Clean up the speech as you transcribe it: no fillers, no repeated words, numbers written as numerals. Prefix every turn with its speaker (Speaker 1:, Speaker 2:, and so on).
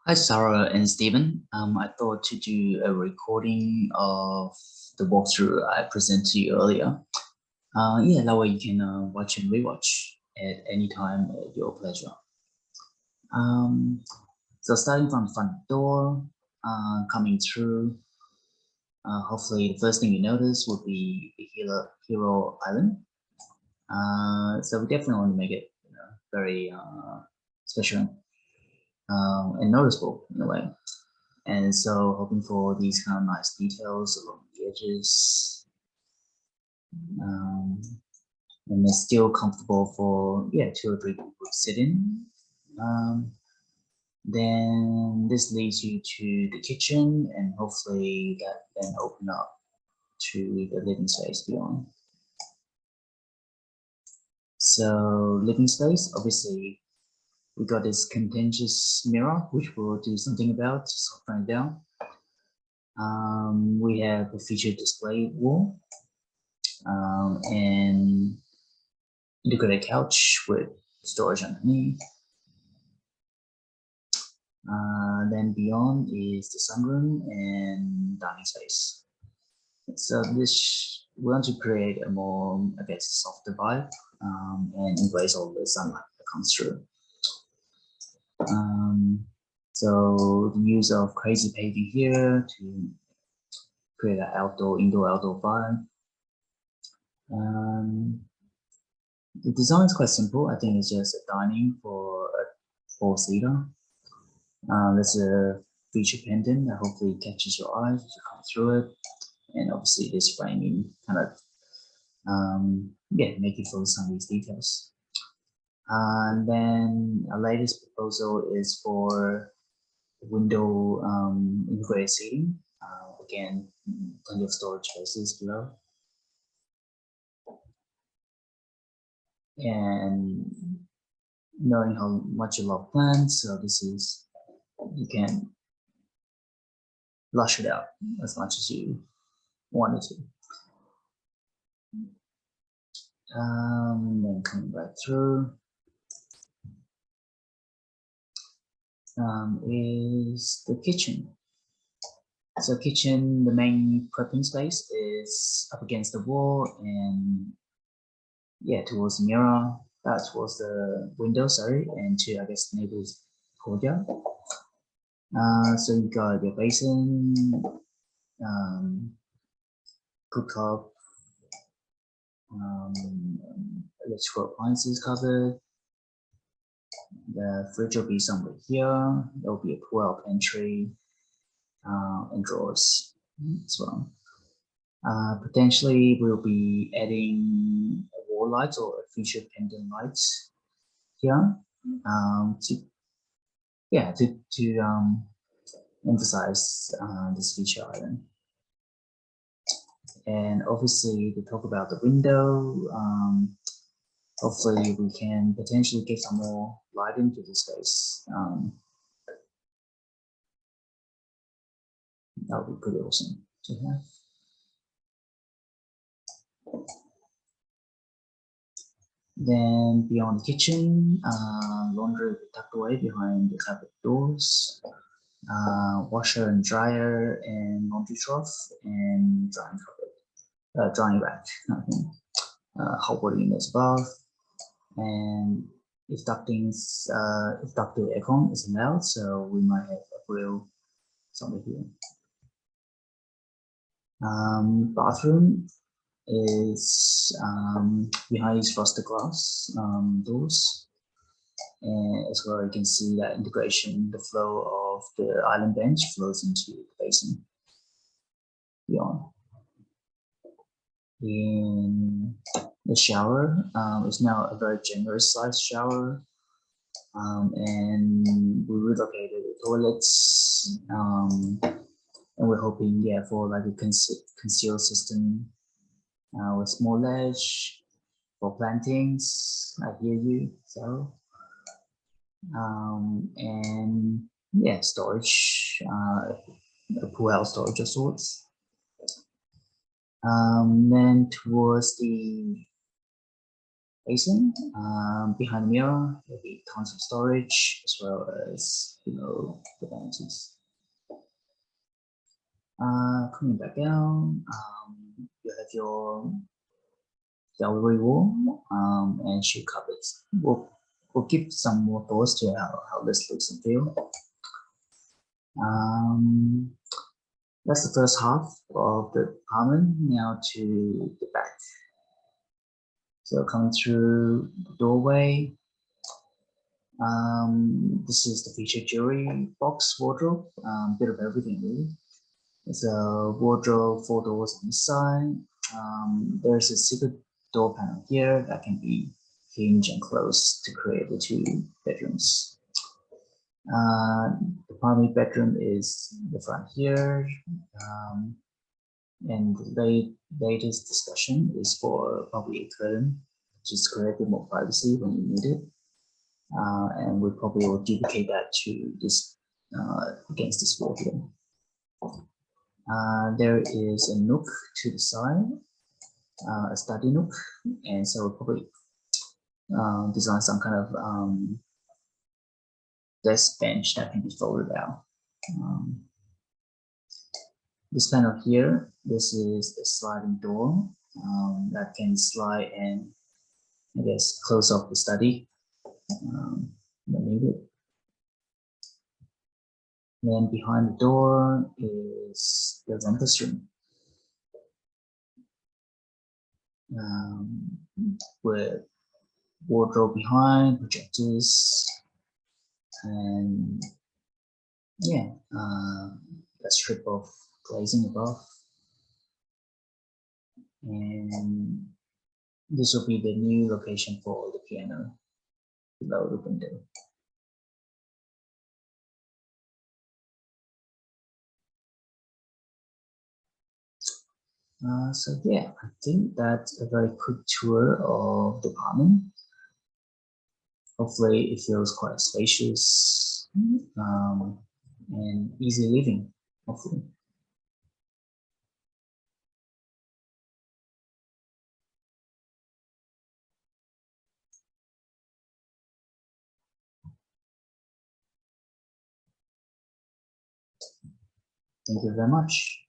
Speaker 1: Hi, Sarah and Stephen. I thought to do a recording of the walkthrough I presented to you earlier. Yeah, that way you can watch and rewatch at any time at your pleasure. Um, so starting from the front door, coming through, hopefully the first thing you notice would be the Hero Island. So we definitely want to make it very special and noticeable in a way. And so hoping for these kind of nice details along the edges. Um, and it's still comfortable for, yeah, 2 or 3 people to sit in. Then this leads you to the kitchen and hopefully that then open up to the living space beyond. So living space, obviously we got this contentious mirror, which we'll do something about, just find down. We have a featured display wall. And integrated couch with storage underneath. Then beyond is the sunroom and dining space. So this we want to create a more, I guess, softer vibe and embrace all the sunlight that comes through. So the use of crazy paving here to create an indoor-outdoor vibe. The design is quite simple. I think it's just a dining for a 4-seater. There's a feature pendant that hopefully catches your eyes as you come through it. And obviously this framing kind of, make you focus on these details. And then our latest proposal is for window integrated seating. Again, plenty of storage spaces below. And knowing how much you love plants, so this is, you can lush it out as much as you wanted to. Then coming back through is the kitchen. So kitchen, the main prepping space is up against the wall and towards the mirror, towards the window, sorry, and to, I guess, the neighbor's courtyard. So you got your basin, cooktop, electrical appliances covered. The fridge will be somewhere here. There will be a pull-out pantry and drawers as well. Potentially, we'll be adding a wall light or a featured pendant lights here to emphasize this feature item. And obviously, to talk about the window, hopefully we can potentially get some more light into the space. That would be pretty awesome to have. Then beyond the kitchen, laundry will be tucked away behind the cupboard doors. Washer and dryer and laundry trough and drying rack. Hot water units above. And if ducted aircon is allowed, so we might have a grill somewhere here. Bathroom is behind these frosted glass doors, and as well you can see that integration, the flow of the island bench flows into the basin beyond. In the shower is now a very generous size shower, and we relocated the toilets, and we're hoping for like a concealed system with small ledge for plantings. I hear you, so and storage, a pool house storage of sorts. Then towards the basement. Behind the mirror, there'll be tons of storage as well as below the vanities. Coming back down, you have your gallery wall and shoe cupboards. We'll give some more thoughts to how this looks and feel. That's the first half of the apartment. Now to the back. So coming through the doorway, this is the featured jewelry box wardrobe, bit of everything really. There's a wardrobe, 4 doors on this side. There's a secret door panel here that can be hinged and closed to create the 2 bedrooms. The primary bedroom is the front here, and the latest discussion is for probably a curtain, just to create a bit more privacy when you need it. And we probably will duplicate that to this against this wall here. There is a nook to the side, a study nook, and so we'll probably design some kind of desk bench that can be folded out. This panel here, this is the sliding door that can slide and I guess close off the study when needed. Then behind the door is the rumpus room with wardrobe behind, projectors, and yeah, a strip of glazing above. And this will be the new location for the piano below the window. So yeah, I think that's a very quick tour of the apartment. Hopefully it feels quite spacious and easy living, hopefully. Thank you very much.